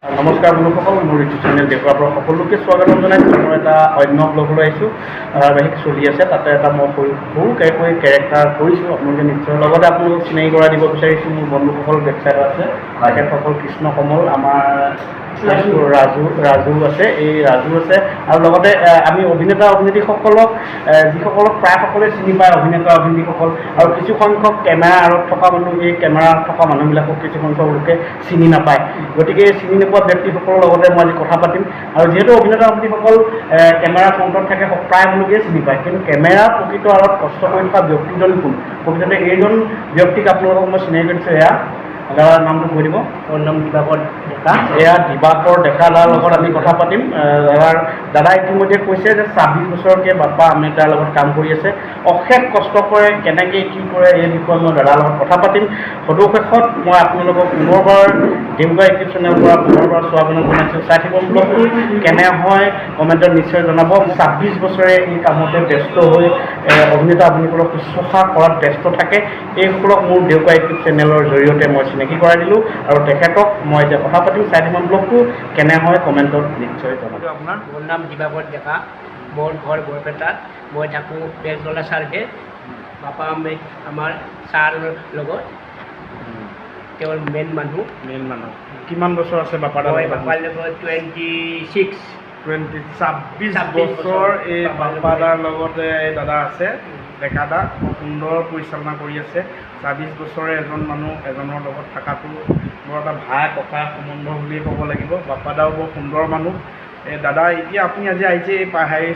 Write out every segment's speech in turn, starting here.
নমস্কাৰ বন্ধুসকল, মোৰ ইউটিউব চেনেল দেখুৱাৰ পৰা সকলোকে স্বাগতম জনাইছোঁ। মই এটা অন্য ব্লগলৈ আহিছোঁ, ধাৰাবাহিক চলি আছে। তাতে এটা মই সৰুকৈ কেৰেক্টাৰ কৰিছোঁ, আপোনালোকে নিশ্চয়। লগতে আপোনালোকক চিনাকি কৰাই দিব বিচাৰিছোঁ মোৰ বন্ধুসকল বেকচাইডত আছে, তেখেতসকল কৃষ্ণ কমল, আমাৰ ৰাজু আছে, এই ৰাজু আছে, আৰু লগতে আমি অভিনেতা অভিনেত্ৰীসকলক যিসকলক প্ৰায় সকলোৱে চিনি পায়, অভিনেতা অভিনেত্ৰীসকল, আৰু কিছু সংখ্যক কেমেৰা আঁৰত থকা মানুহ, এই কেমেৰাত থকা মানুহবিলাকক কিছু সংখ্যক লোকে চিনি নাপায়। গতিকে চিনি নোপোৱা ব্যক্তিসকলৰ লগতে মই আজি কথা পাতিম। আৰু যিহেতু অভিনেতা অভিনেত্ৰীসকল কেমেৰা ফ্ৰণ্টত থাকে, প্ৰায় লোকেই চিনি পায়, কিন্তু কেমেৰা প্ৰকৃত আঁৰত কষ্ট কৰি থকা ব্যক্তিজন কোন? প্ৰকৃততে এইজন ব্যক্তিক আপোনালোকক মই চিনাকি কৰিছোঁ। এয়া দাদাৰ নামটো কৈ দিব। মোৰ নাম দিবাকৰ ডেকা। এয়া দিবাকৰ ডেকা দাদাৰ লগত আমি কথা পাতিম। দাদা ইতিমধ্যে কৈছে যে 26 বছৰকৈ বাপ্পা আম্বেদকাৰ লগত কাম কৰি আছে, অশেষ কষ্ট কৰে, কেনেকৈ কি কৰে এই বিষয়ে মই দাদাৰ লগত কথা পাতিম। সদুশেষত মই আপোনালোকক পুনৰবাৰ দেউকা ইউটিউব চেনেলৰ পৰা পুনৰবাৰ স্বাগতম জনাইছোঁ। চাই থাকিব ব্লগটো কেনে হয় কমেণ্টত নিশ্চয় জনাব। 26 বছৰে এই কামতে ব্যস্ত হৈ অভিনেতা অভিনেতাসকলক শুশ্ৰূষা কৰাত ব্যস্ত থাকে। এইসকলক মোৰ দেউকা ইউটিউব চেনেলৰ জৰিয়তে মই চিনাকি কৰাই দিলোঁ, আৰু তেখেতক মই এতিয়া কথা পাতিম। চাই থাকিব ব্লগটো কেনে হয় কমেণ্টত নিশ্চয় জনাব। আপোনাৰ মোৰ নাম দিবাকৰ ডেকা, মোৰ ঘৰ বৰপেটাত, মই থাকোঁ বেলতলা চাৰ্ভে। বাপা আমাৰ ছাৰৰ লগত তেওঁৰ মেইন মানুহ। কিমান বছৰ আছে বাপাৰ মই বাপাৰ লগত 26 বছৰ এই বাপ্পাদাৰ লগতে এই দাদা আছে, ডেকাদা সুন্দৰ পৰিচালনা কৰি আছে। 26 বছৰে এজন মানুহ এজনৰ লগত থকাটো বৰ এটা ভাই ককা সম্বন্ধ বুলিয়ে ক'ব লাগিব। বাপ্পাদাও বৰ সুন্দৰ মানুহ। দাদা, এতিয়া আপুনি আজি আহিছে এই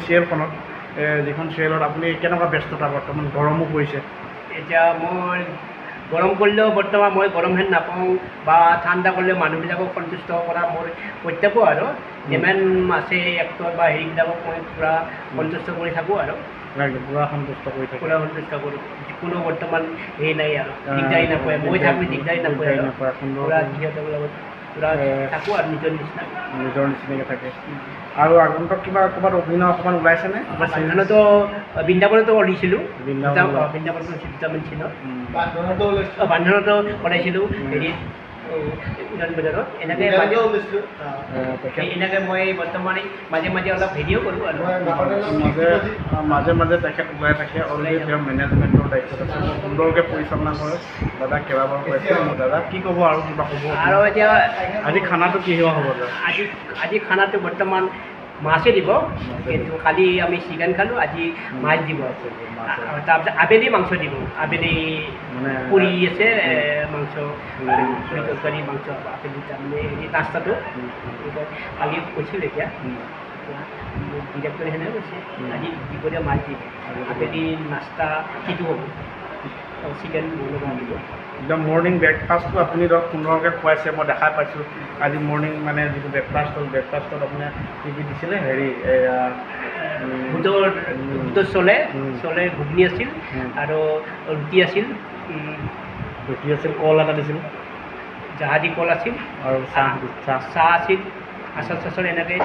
চিৰিয়েলখনত, যিখন চিৰিয়েলত আপুনি কেনেকুৱা ব্যস্ততা বৰ্তমান? গৰমো পৰিছে। এতিয়া মই গৰম কৰিলেও বৰ্তমান মই গৰমহেন নাপাওঁ, বা ঠাণ্ডা কৰিলেও মানুহবিলাকক সন্তুষ্ট কৰা মোৰ কৰ্তব্য, আৰু যিমান আছে এক্টৰ বা হেৰিবিলাকক মই পূৰা সন্তুষ্ট কৰি থাকোঁ, আৰু পূৰা সন্তুষ্ট কৰি থাকোঁ, পূৰা সন্তুষ্ট কৰোঁ। যিকোনো বৰ্তমান হেৰি নাই আৰু দিগদাৰী নাপায়, মই থাকোঁ দিগদাৰী নাপায়, আৰু পূৰা সিহঁতৰ লগত পূৰা থাকোঁ আৰু নিজৰ নিচিনাকৈ থাকে। আৰু আগন্তক কিবা ক'ৰবাত অভিনয় অকণমান ওলাইছেনে? বান্ধনতো বৃন্দাবনতো কৰিছিলোঁ, বৃন্দাবনতো দুটামান চিনত, বান্ধনতো কৰাইছিলোঁ, হেৰিত উজান বজাৰত। এনেকৈ মই বৰ্তমান মাজে মাজে অলপ হেৰিও কৰোঁ, আৰু মাজে মাজে তেখেত ওলাই থাকে। অলৰেডি তেওঁ মেনেজমেণ্টৰ দায়িত্বত আছে, সুন্দৰকৈ পৰিচালনা কৰে। দাদা কেইবাবাৰ কৰিছে। দাদা কি ক'ব আৰু কিবা ক'ব? আৰু এতিয়া আজি খানাটো কি হ'ব? আজি খানাটো বৰ্তমান মাছে দিব, কিন্তু কালি আমি চিকেন খালোঁ, আজি মাছ দিব। তাৰপিছত আবেলি মাংস দিব। আবেলি পুৰি আছে, মাংস পুৰি তৰকাৰী মাংস আবেলি, তাৰমানে হেৰি নাস্তাটো কালি কৈছিল। এতিয়া ডিৰেক্টৰে সেনেকৈ কৈছে আজি দুপৰীয়া মাছ দিব, আবেলি নাস্তা সেইটো হ'ব, চিকেন বনাব দিব। একদম মৰ্ণিং ব্ৰেকফাষ্টটো আপুনি ধৰক সুন্দৰকৈ খুৱাইছে, মই দেখা পাইছোঁ। আজি মৰ্ণিং মানে যিটো ব্ৰেকফাষ্টত আপুনি কি কি দিছিলে? হেৰি বুটৰ চলে ঘুগনি আছিল, আৰু ৰুটি আছিল, কল এটা দিছিল, জাহাজী কল আছিল, আৰু চাহ আছিল, আচাৰ চাচাৰ এনেকৈ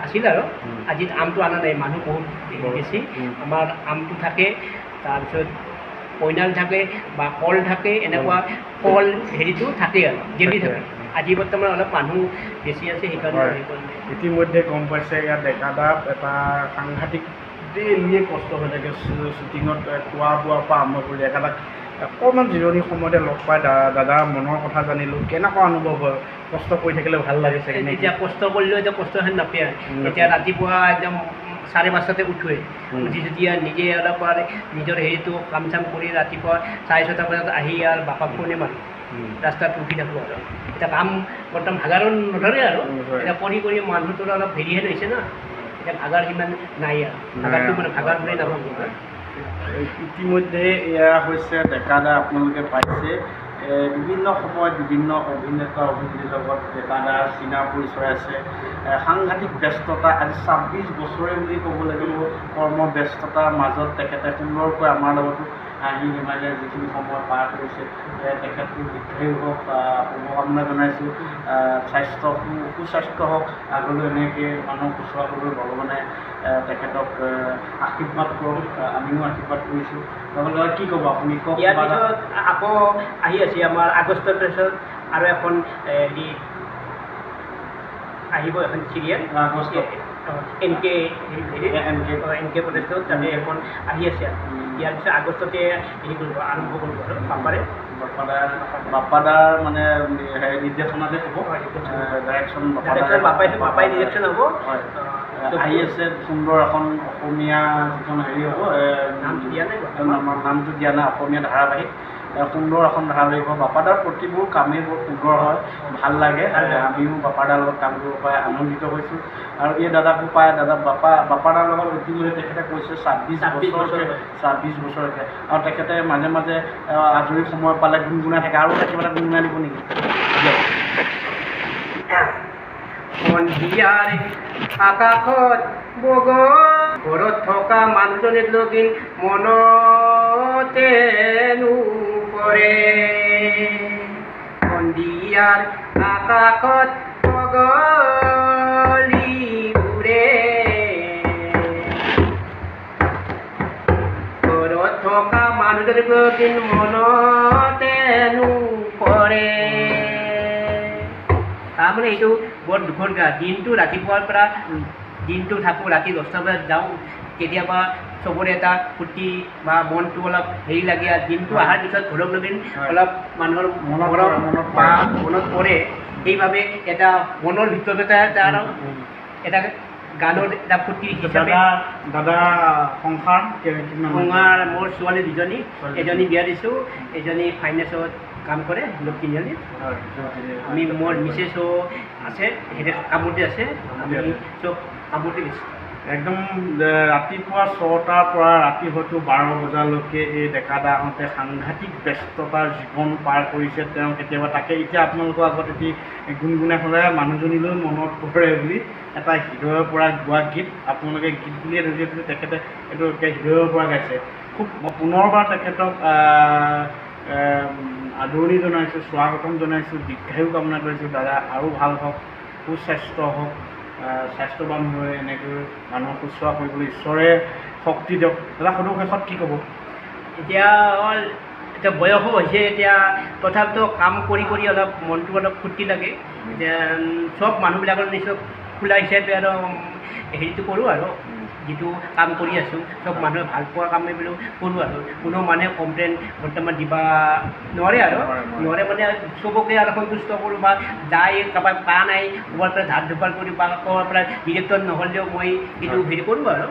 আছিল। আৰু আজি আমটো অনা নাই, মানুহ বহুত বেছি। আমাৰ আমটো থাকে, তাৰপিছত পইনাল থাকে বা কল থাকে, এনেকুৱা কল হেৰিটো থাকে, আৰু জেলি থাকে। আজি বৰ্তমান অলপ মানুহ বেছি আছে, সেইকাৰণে ইতিমধ্যে গম পাইছে ইয়াত ডেকাদা এটা সাংঘাতিক ডেইলিয়ে কষ্ট হৈ থাকে শ্বুটিঙত, খোৱা বোৱাৰ পৰা আৰম্ভ কৰি। ডেকাদাক অকণমান জিৰণি সময়তে লগ পাই দাদাৰ মনৰ কথা জানিলোঁ। কেনেকুৱা অনুভৱ হয়? কষ্ট কৰি থাকিলে ভাল লাগিছে। এতিয়া কষ্ট কৰিলেও এতিয়া কষ্টহেন নাপায়। এতিয়া ৰাতিপুৱা একদম 5:30 উঠোৱে, উঠি যেতিয়া নিজে অলপ নিজৰ হেৰিটো কাম চাম কৰি ৰাতিপুৱা 6:30 বজাত আহি আৰু বাপাক ফোনে মাৰোঁ, ৰাস্তাত উঠি থাকোঁ। আৰু এতিয়া কাম বৰ্তমান ভাগাৰো নধৰে, আৰু এতিয়া কৰি মানুহটোৰ অলপ হেৰিহে লৈছে না, এতিয়া ভাগাৰ সিমান নাই, আৰু ভাগাৰটো মানে ভাগাৰ বুলি নাভাবোঁ। ইতিমধ্যে এয়া হৈছে ডেকাদা, আপোনালোকে পাইছে। বিভিন্ন সময়ত বিভিন্ন অভিনেতা অভিনেত্ৰীৰ লগত ডেকাদা চিনা পৰিচয় আছে। সাংঘাতিক ব্যস্ততা, আজি 26 বছৰে বুলি ক'ব লাগিব। কৰ্মব্যস্ততাৰ মাজত তেখেতে সুন্দৰকৈ আমাৰ লগতো হাঁহি ধেমালিৰে যিখিনি সময় পাৰ কৰিছে, তেখেতটো দীৰ্ঘায়ু হওক, শুভকামনা জনাইছোঁ। সুস্বাস্থ্য হওক, আগলৈ এনেকৈ মানুহক শুশ্ৰূষা কৰিবলৈ ভগৱানে তেখেতক আশীৰ্বাদ কৰক, আমিও আশীৰ্বাদ কৰিছোঁ। লগতে কি ক'ব আপুনি? ইয়াৰ পিছত আকৌ আহি আছে আমাৰ আগষ্টৰ পিছত আৰু এখন আহিব এখন চিৰিয়েল আগষ্ট। NK NK প্ৰটেষ্টত তাতে এখন আহি আছে আৰু ইয়াৰ পিছত আগষ্টতে হেৰি কৰিব আৰম্ভ কৰিব আৰু পাপাৰে বাপ্পাদাৰ মানে হেৰি নিৰ্দেশনাতে হ'ব ডাইৰেকশ্যন পাপাই ডিৰেকশ্যন হ'ব হয় আহি আছে সুন্দৰ এখন অসমীয়া যিখন হেৰি হ'ব নামটো দিয়া নাই নামটো দিয়া নাই অসমীয়া ধাৰাবাহিক সুন্দৰ এখন ধাৰাবাহিক হ'ব বাপ্পাদাৰ প্ৰতিবোৰ কামেই বৰ সুন্দৰ হয় ভাল লাগে আমিও বাপ্পাদাৰ লগত কাম কৰিব পাই আনন্দিত হৈছোঁ আৰু এই দাদাকো পায় বাপ্পাদাৰ লগত ইতিমধ্যে তেখেতে কৈছে 26 বছৰকৈ আৰু তেখেতে মাজে মাজে আজৰি সময় পালে গুণগুণাই থাকে আৰু কিবা এটা গুণগুণাই দিব নেকি সন্ধিয়াৰ আকাশত বগা ঘৰত থকা মানুহজনীৰ লগিন মনতে পৰে সন্ধিয়াৰ আকাশত বগলী উৰে ঘৰত থকা মানুহজনীৰ লগিন মনতে পৰে তাৰমানে এইটো বৰ দুখৰ গা দিনটো ৰাতিপুৱাৰ পৰা দিনটো থাকোঁ ৰাতি 10টা বজাত যাওঁ কেতিয়াবা চবৰে এটা ফূৰ্তি বা মনটো অলপ হেৰি লাগে আৰু দিনটো অহাৰ পিছত ঘৰক লগিন অলপ মানুহৰ মনত পৰে সেইবাবে এটা মনৰ ভিতৰত এটা গানৰ এটা ফূৰ্তি হিচাপে দাদা সংসাৰ মোৰ ছোৱালী দুজনী এজনী বিয়া দিছোঁ এজনী ফাইনেন্সত কাম কৰে তিনিজনী আমি মোৰ মিছেছো আছে সেই কামতে আছে আমি চব কামতে দিছোঁ একদম ৰাতিপুৱা 6টাৰ পৰা ৰাতি হয়তো 12 বজালৈকে এই ডেকাদাহঁতে সাংঘাতিক ব্যস্ততাৰ জীৱন পাৰ কৰিছে তেওঁ কেতিয়াবা তাকে এতিয়া আপোনালোকৰ আগত এটি গুণগুণাই হ'লে মানুহজনীলৈ মনত পৰে বুলি এটা হৃদয়ৰ পৰা গোৱা গীত আপোনালোকে গীত বুলিয়ে ধৰিছে কিন্তু তেখেতে এইটো হৃদয়ৰ পৰা গাইছে খুব পুনৰবাৰ তেখেতক আদৰণি জনাইছোঁ স্বাগতম জনাইছোঁ দীৰ্ঘায়ু কামনা কৰিছোঁ দাদা আৰু ভাল হওক সুস্বাস্থ্য হওক স্বাস্থ্যৱান হৈ এনেকৈ মানুহক শুশ্ৰূষা কৰিবলৈ ঈশ্বৰে শক্তি দিয়ক দাদা সদৌ শেষত কি ক'ব এতিয়া বয়সো হৈছে এতিয়া তথাপিতো কাম কৰি অলপ মনটো অলপ ফূৰ্তি লাগে এতিয়া চব মানুহবিলাকৰ নিশ্চয় খোলা হিচাপে আৰু হেৰিটো কৰোঁ আৰু যিটো কাম কৰি আছোঁ চব মানুহে ভাল পোৱা কামেই বোলো কৰোঁ আৰু কোনো মানুহে কমপ্লেইন বৰ্তমান দিবা নোৱাৰে মানে চবকে আৰু সন্তুষ্ট কৰোঁ বা যাই কাৰোবাৰ পা নাই ক'ৰবাৰ পৰা ধাৰ ধুপাৰ কৰি বা ক'ৰবাৰ পৰা ডিৰেক্টৰ নহ'লেও মই এইটো হেৰি কৰোঁ আৰু